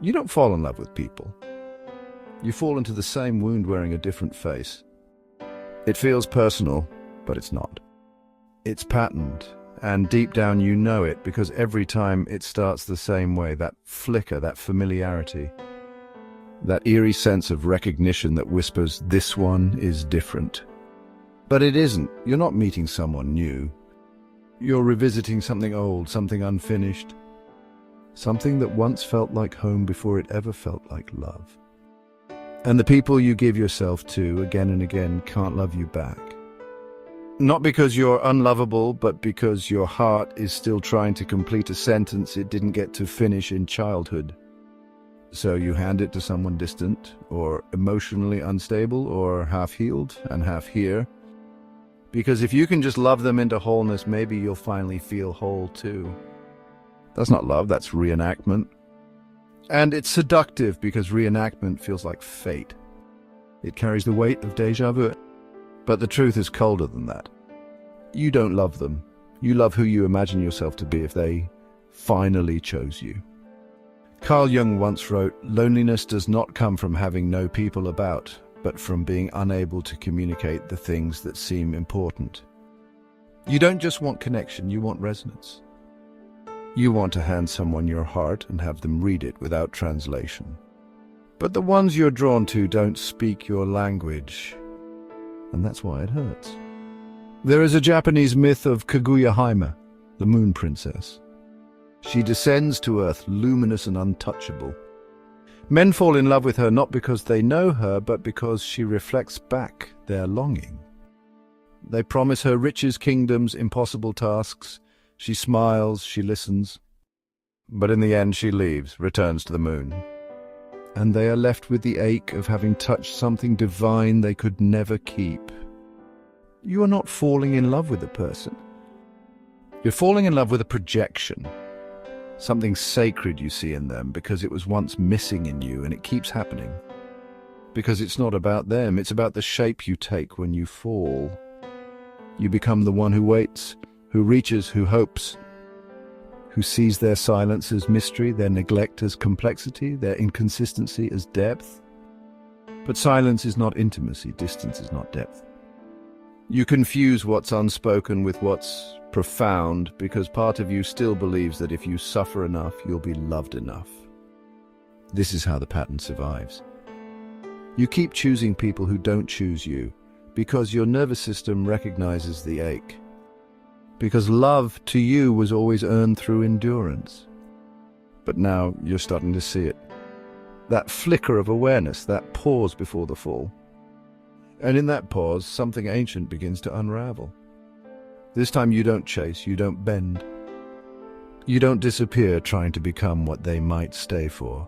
You don't fall in love with people. You fall into the same wound wearing a different face. It feels personal, but it's not. It's patterned, and deep down you know it because every time it starts the same way, that flicker, that familiarity, that eerie sense of recognition that whispers, this one is different. But it isn't. You're not meeting someone new. You're revisiting something old, something unfinished, something that once felt like home before it ever felt like love. And the people you give yourself to again and again can't love you back. Not because you're unlovable, but because your heart is still trying to complete a sentence it didn't get to finish in childhood. So you hand it to someone distant, or emotionally unstable, or half-healed and half-here. Because if you can just love them into wholeness, maybe you'll finally feel whole too. That's not love, that's reenactment. And it's seductive because reenactment feels like fate. It carries the weight of déjà vu. But the truth is colder than that. You don't love them. You love who you imagine yourself to be if they finally chose you. Carl Jung once wrote, "Loneliness does not come from having no people about, but from being unable to communicate the things that seem important." You don't just want connection, you want resonance. You want to hand someone your heart and have them read it without translation. But the ones you're drawn to don't speak your language, and that's why it hurts. There is a Japanese myth of Kaguya-hime, the moon princess. She descends to Earth luminous and untouchable. Men fall in love with her not because they know her, but because she reflects back their longing. They promise her riches, kingdoms, impossible tasks. She smiles, she listens. But in the end she leaves, returns to the moon. And they are left with the ache of having touched something divine they could never keep. You are not falling in love with a person. You're falling in love with a projection. Something sacred you see in them because it was once missing in you, and it keeps happening. Because it's not about them, it's about the shape you take when you fall. You become the one who waits, who reaches, who hopes, who sees their silence as mystery, their neglect as complexity, their inconsistency as depth. But silence is not intimacy, distance is not depth. You confuse what's unspoken with what's profound because part of you still believes that if you suffer enough, you'll be loved enough. This is how the pattern survives. You keep choosing people who don't choose you because your nervous system recognizes the ache. Because love to you was always earned through endurance. But now you're starting to see it. That flicker of awareness, that pause before the fall. And in that pause, something ancient begins to unravel. This time you don't chase, you don't bend. You don't disappear trying to become what they might stay for.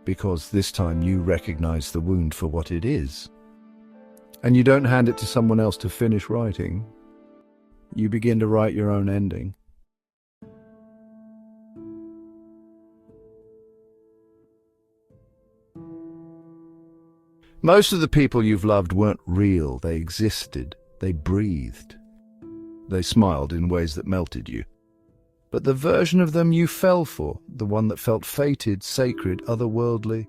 Because this time you recognize the wound for what it is. And you don't hand it to someone else to finish writing. You begin to write your own ending. Most of the people you've loved weren't real. They existed. They breathed. They smiled in ways that melted you. But the version of them you fell for, the one that felt fated, sacred, otherworldly,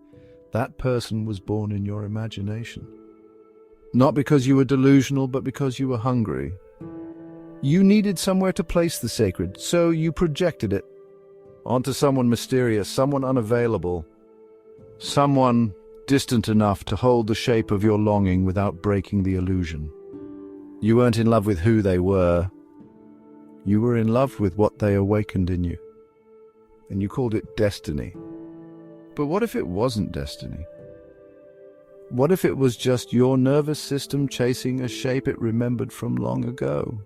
that person was born in your imagination. Not because you were delusional, but because you were hungry. You needed somewhere to place the sacred, so you projected it onto someone mysterious, someone unavailable, someone distant enough to hold the shape of your longing without breaking the illusion. You weren't in love with who they were. You were in love with what they awakened in you. And you called it destiny. But what if it wasn't destiny? What if it was just your nervous system chasing a shape it remembered from long ago?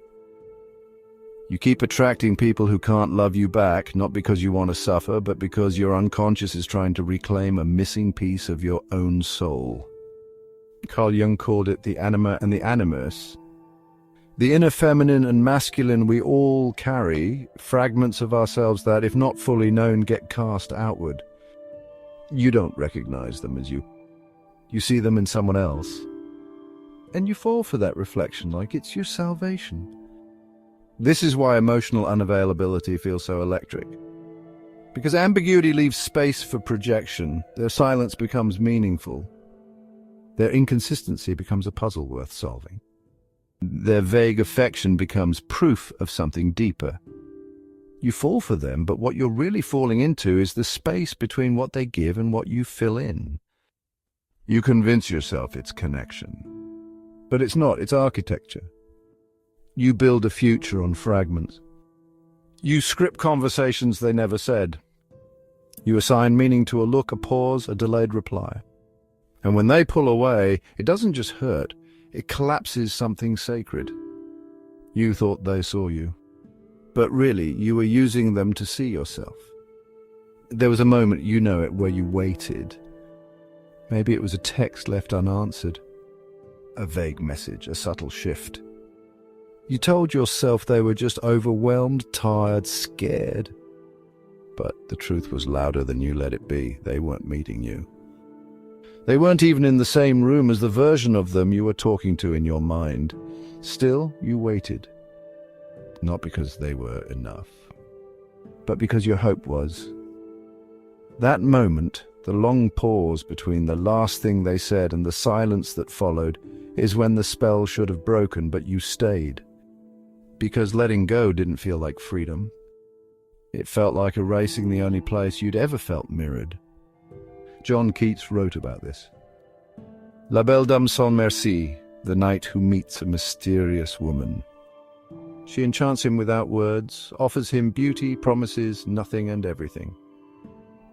You keep attracting people who can't love you back, not because you want to suffer, but because your unconscious is trying to reclaim a missing piece of your own soul. Carl Jung called it the anima and the animus. The inner feminine and masculine we all carry, fragments of ourselves that, if not fully known, get cast outward. You don't recognize them as you. You see them in someone else. And you fall for that reflection like it's your salvation. This is why emotional unavailability feels so electric. Because ambiguity leaves space for projection. Their silence becomes meaningful. Their inconsistency becomes a puzzle worth solving. Their vague affection becomes proof of something deeper. You fall for them, but what you're really falling into is the space between what they give and what you fill in. You convince yourself it's connection. But it's not, it's architecture. You build a future on fragments. You script conversations they never said. You assign meaning to a look, a pause, a delayed reply. And when they pull away, it doesn't just hurt, it collapses something sacred. You thought they saw you, but really you were using them to see yourself. There was a moment, you know it, where you waited. Maybe it was a text left unanswered, a vague message, a subtle shift. You told yourself they were just overwhelmed, tired, scared. But the truth was louder than you let it be. They weren't meeting you. They weren't even in the same room as the version of them you were talking to in your mind. Still, you waited. Not because they were enough, but because your hope was. That moment, the long pause between the last thing they said and the silence that followed, is when the spell should have broken, but you stayed. Because letting go didn't feel like freedom. It felt like erasing the only place you'd ever felt mirrored. John Keats wrote about this. La belle dame sans merci, the knight who meets a mysterious woman. She enchants him without words, offers him beauty, promises nothing and everything.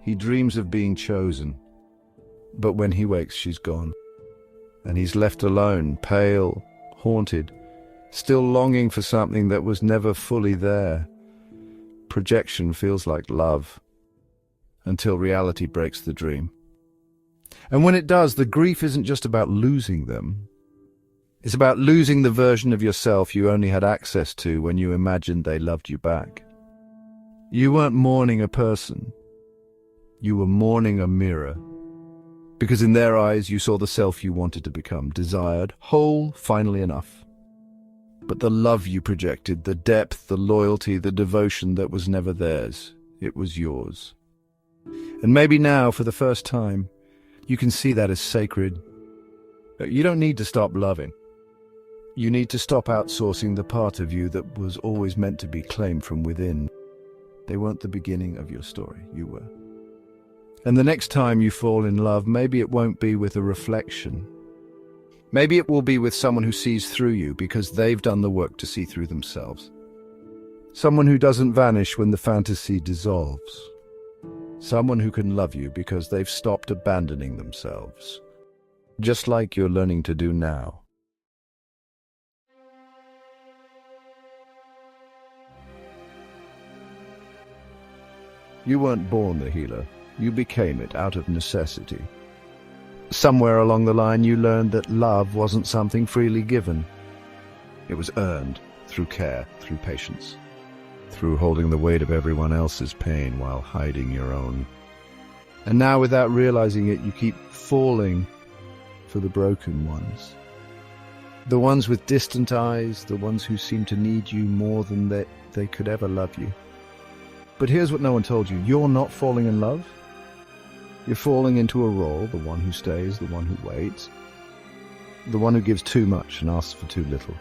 He dreams of being chosen, but when he wakes she's gone. And he's left alone, pale, haunted, still longing for something that was never fully there. Projection feels like love, until reality breaks the dream. And when it does, the grief isn't just about losing them. It's about losing the version of yourself you only had access to when you imagined they loved you back. You weren't mourning a person. You were mourning a mirror. Because in their eyes you saw the self you wanted to become, desired, whole, finally enough. But the love you projected, the depth, the loyalty, the devotion that was never theirs, it was yours. And maybe now, for the first time, you can see that as sacred. You don't need to stop loving. You need to stop outsourcing the part of you that was always meant to be claimed from within. They weren't the beginning of your story, you were. And the next time you fall in love, maybe it won't be with a reflection. Maybe it will be with someone who sees through you because they've done the work to see through themselves. Someone who doesn't vanish when the fantasy dissolves. Someone who can love you because they've stopped abandoning themselves. Just like you're learning to do now. You weren't born the healer. You became it out of necessity. Somewhere along the line you learned that love wasn't something freely given. It was earned through care, through patience, through holding the weight of everyone else's pain while hiding your own. And now, without realizing it, you keep falling for the broken ones. The ones with distant eyes, the ones who seem to need you more than they could ever love you. But here's what no one told you. You're not falling in love. You're falling into a role, the one who stays, the one who waits, the one who gives too much and asks for too little.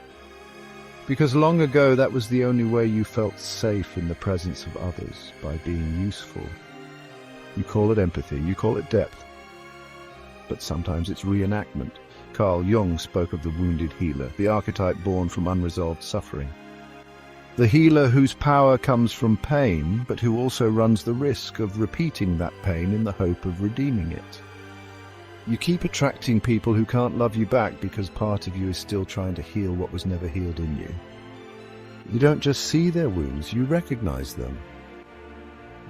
Because long ago that was the only way you felt safe in the presence of others, by being useful. You call it empathy, you call it depth, but sometimes it's reenactment. Carl Jung spoke of the wounded healer, the archetype born from unresolved suffering. The healer whose power comes from pain, but who also runs the risk of repeating that pain in the hope of redeeming it. You keep attracting people who can't love you back because part of you is still trying to heal what was never healed in you. You don't just see their wounds, you recognize them.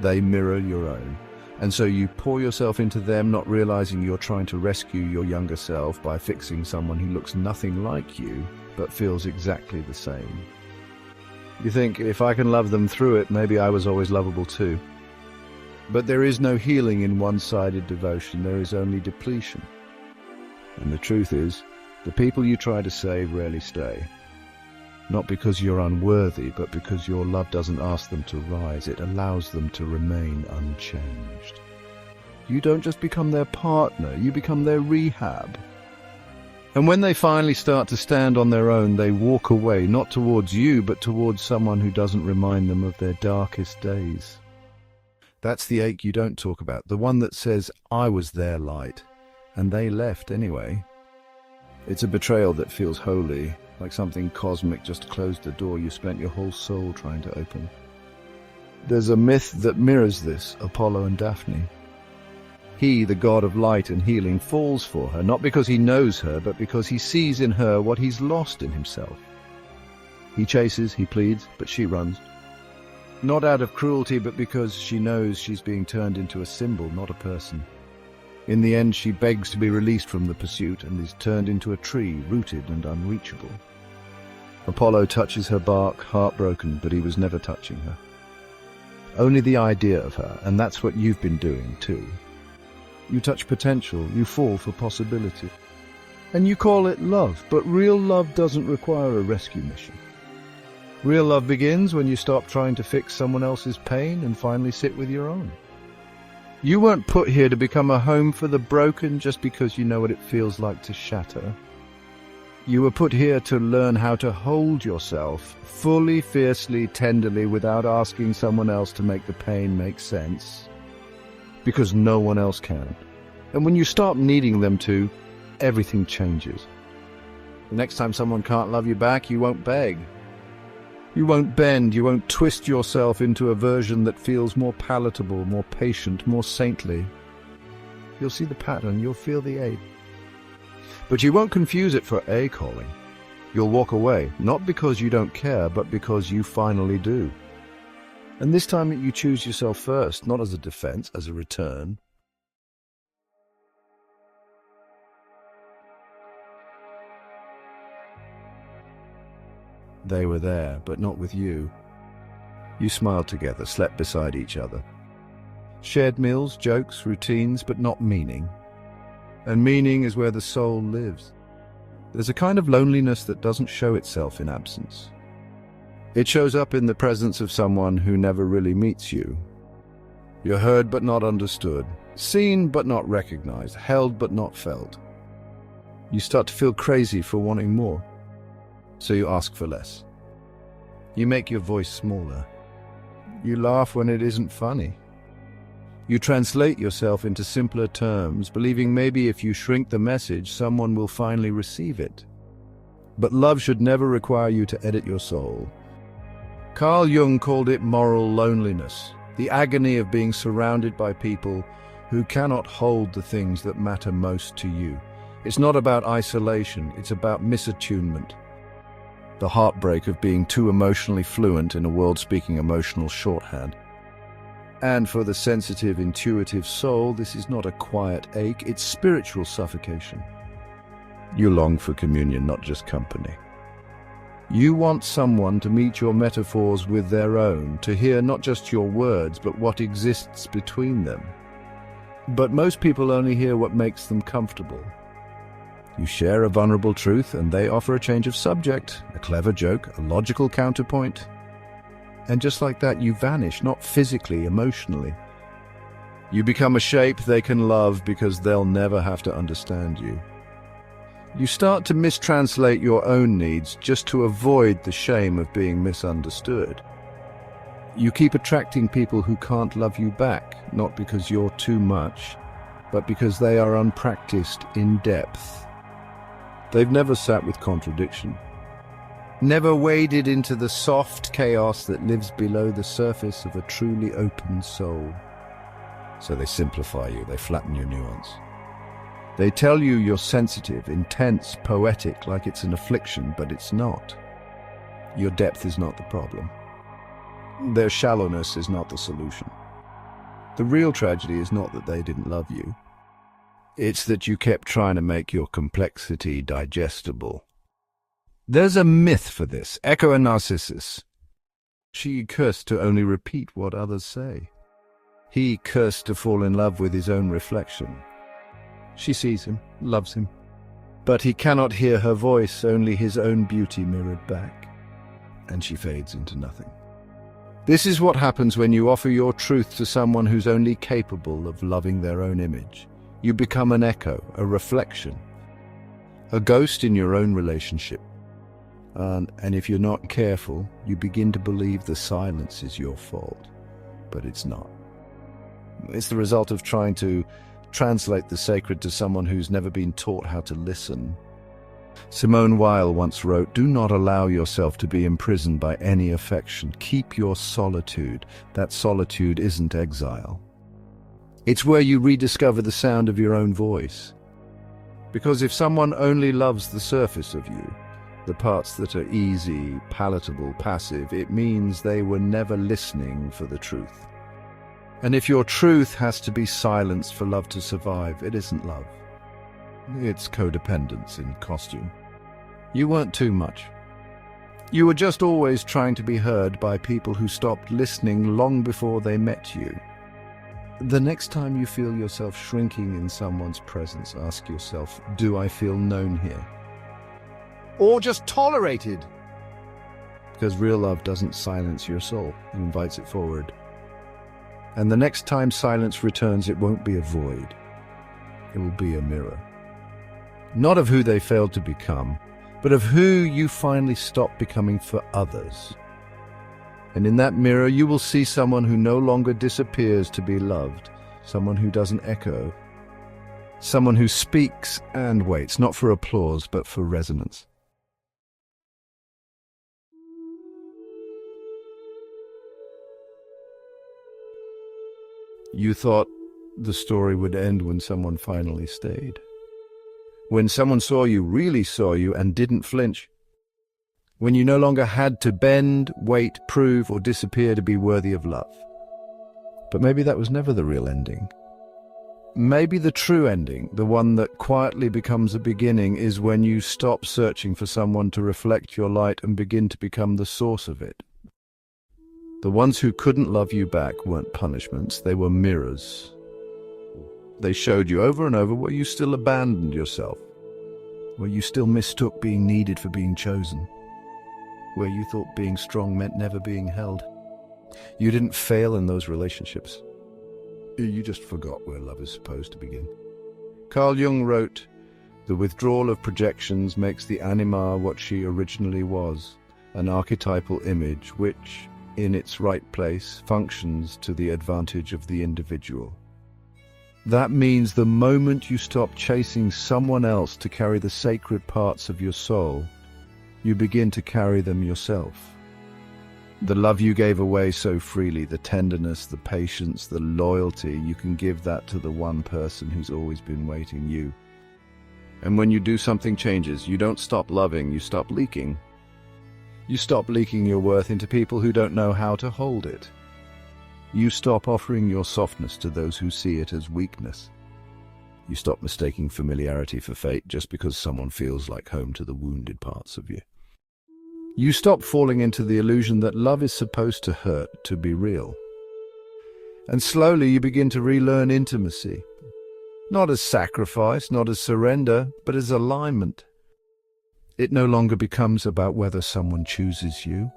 They mirror your own. And so you pour yourself into them, not realizing you're trying to rescue your younger self by fixing someone who looks nothing like you, but feels exactly the same. You think, if I can love them through it, maybe I was always lovable too. But there is no healing in one-sided devotion, there is only depletion. And the truth is, the people you try to save rarely stay. not because you're unworthy, but because your love doesn't ask them to rise. It allows them to remain unchanged. You don't just become their partner, you become their rehab. And when they finally start to stand on their own, they walk away, not towards you, but towards someone who doesn't remind them of their darkest days. That's the ache you don't talk about, the one that says, I was their light, and they left anyway. It's a betrayal that feels holy, like something cosmic just closed the door you spent your whole soul trying to open. There's a myth that mirrors this, Apollo and Daphne. He, the god of light and healing, falls for her, not because he knows her, but because he sees in her what he's lost in himself. He chases, he pleads, but she runs. Not out of cruelty, but because she knows she's being turned into a symbol, not a person. In the end, she begs to be released from the pursuit and is turned into a tree, rooted and unreachable. Apollo touches her bark, heartbroken, but he was never touching her. Only the idea of her, and that's what you've been doing too. You touch potential, you fall for possibility. And you call it love, but real love doesn't require a rescue mission. Real love begins when you stop trying to fix someone else's pain and finally sit with your own. You weren't put here to become a home for the broken just because you know what it feels like to shatter. You were put here to learn how to hold yourself fully, fiercely, tenderly, without asking someone else to make the pain make sense. Because no one else can. And when you stop needing them to, everything changes. The next time someone can't love you back, you won't beg. You won't bend, you won't twist yourself into a version that feels more palatable, more patient, more saintly. You'll see the pattern, you'll feel the ache. But you won't confuse it for a calling. You'll walk away, not because you don't care, but because you finally do. And this time you choose yourself first, not as a defense, as a return. They were there, but not with you. You smiled together, slept beside each other. Shared meals, jokes, routines, but not meaning. And meaning is where the soul lives. There's a kind of loneliness that doesn't show itself in absence. It shows up in the presence of someone who never really meets you. You're heard but not understood, seen but not recognized, held but not felt. You start to feel crazy for wanting more. So you ask for less. You make your voice smaller. You laugh when it isn't funny. You translate yourself into simpler terms, believing maybe if you shrink the message, someone will finally receive it. But love should never require you to edit your soul. Carl Jung called it moral loneliness, the agony of being surrounded by people who cannot hold the things that matter most to you. It's not about isolation, it's about misattunement. The heartbreak of being too emotionally fluent in a world speaking emotional shorthand. And for the sensitive, intuitive soul, this is not a quiet ache, it's spiritual suffocation. You long for communion, not just company. You want someone to meet your metaphors with their own, to hear not just your words, but what exists between them. But most people only hear what makes them comfortable. You share a vulnerable truth, and they offer a change of subject, a clever joke, a logical counterpoint. And just like that, you vanish, not physically, emotionally. You become a shape they can love because they'll never have to understand you. You start to mistranslate your own needs just to avoid the shame of being misunderstood. You keep attracting people who can't love you back, not because you're too much, but because they are unpracticed in depth. They've never sat with contradiction, never waded into the soft chaos that lives below the surface of a truly open soul. So they simplify you, they flatten your nuance. They tell you you're sensitive, intense, poetic, like it's an affliction, but it's not. Your depth is not the problem. Their shallowness is not the solution. The real tragedy is not that they didn't love you. It's that you kept trying to make your complexity digestible. There's a myth for this, Echo and Narcissus. She cursed to only repeat what others say. He cursed to fall in love with his own reflection. She sees him, loves him, but he cannot hear her voice, only his own beauty mirrored back. and she fades into nothing. This is what happens when you offer your truth to someone who's only capable of loving their own image. You become an echo, a reflection, a ghost in your own relationship. And if you're not careful, you begin to believe the silence is your fault. But it's not. It's the result of trying to translate the sacred to someone who's never been taught how to listen. Simone Weil once wrote, "Do not allow yourself to be imprisoned by any affection. Keep your solitude. That solitude isn't exile. It's where you rediscover the sound of your own voice. Because if someone only loves the surface of you, the parts that are easy, palatable, passive, it means they were never listening for the truth. And if your truth has to be silenced for love to survive, it isn't love. It's codependence in costume. You weren't too much. You were just always trying to be heard by people who stopped listening long before they met you. The next time you feel yourself shrinking in someone's presence, ask yourself, do I feel known here? Or just tolerated? Because real love doesn't silence your soul, it invites it forward. And the next time silence returns, it won't be a void. It will be a mirror. Not of who they failed to become, but of who you finally stopped becoming for others. And in that mirror, you will see someone who no longer disappears to be loved, someone who doesn't echo, someone who speaks and waits, not for applause, but for resonance. You thought the story would end when someone finally stayed. When someone saw you, really saw you, and didn't flinch. When you no longer had to bend, wait, prove, or disappear to be worthy of love. But maybe that was never the real ending. Maybe the true ending, the one that quietly becomes a beginning, is when you stop searching for someone to reflect your light and begin to become the source of it. The ones who couldn't love you back weren't punishments, they were mirrors. They showed you over and over where you still abandoned yourself, where you still mistook being needed for being chosen, where you thought being strong meant never being held. You didn't fail in those relationships. You just forgot where love is supposed to begin. Carl Jung wrote, "The withdrawal of projections makes the anima what she originally was, an archetypal image which, in its right place, functions to the advantage of the individual." That means the moment you stop chasing someone else to carry the sacred parts of your soul, you begin to carry them yourself. The love you gave away so freely, the tenderness, the patience, the loyalty, you can give that to the one person who's always been waiting, you. And when you do, something changes. You don't stop loving, you stop leaking. You stop leaking your worth into people who don't know how to hold it. You stop offering your softness to those who see it as weakness. You stop mistaking familiarity for fate just because someone feels like home to the wounded parts of you. You stop falling into the illusion that love is supposed to hurt to be real. And slowly you begin to relearn intimacy. Not as sacrifice, not as surrender, but as alignment. It no longer becomes about whether someone chooses you.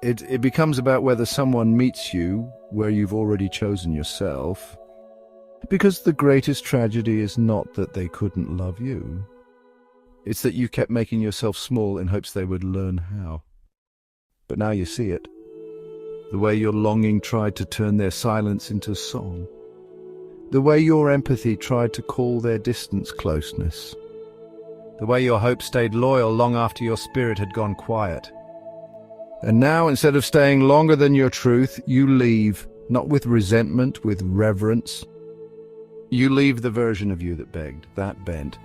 It becomes about whether someone meets you where you've already chosen yourself. Because the greatest tragedy is not that they couldn't love you. It's that you kept making yourself small in hopes they would learn how. But now you see it. The way your longing tried to turn their silence into song. The way your empathy tried to call their distance closeness. The way your hope stayed loyal long after your spirit had gone quiet. And now, instead of staying longer than your truth, you leave, not with resentment, with reverence. You leave the version of you that begged, that bent,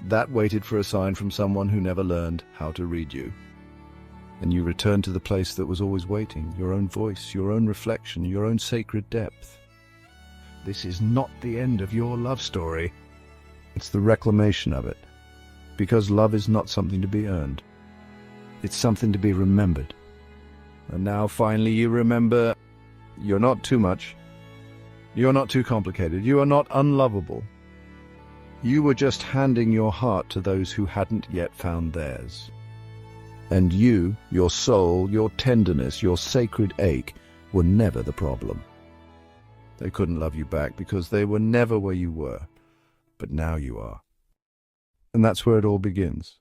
that waited for a sign from someone who never learned how to read you. And you return to the place that was always waiting, your own voice, your own reflection, your own sacred depth. This is not the end of your love story. It's the reclamation of it. Because love is not something to be earned. It's something to be remembered. And now finally you remember, you're not too much. You're not too complicated. You are not unlovable. You were just handing your heart to those who hadn't yet found theirs. And you, your soul, your tenderness, your sacred ache, were never the problem. They couldn't love you back because they were never where you were. But now you are. And that's where it all begins.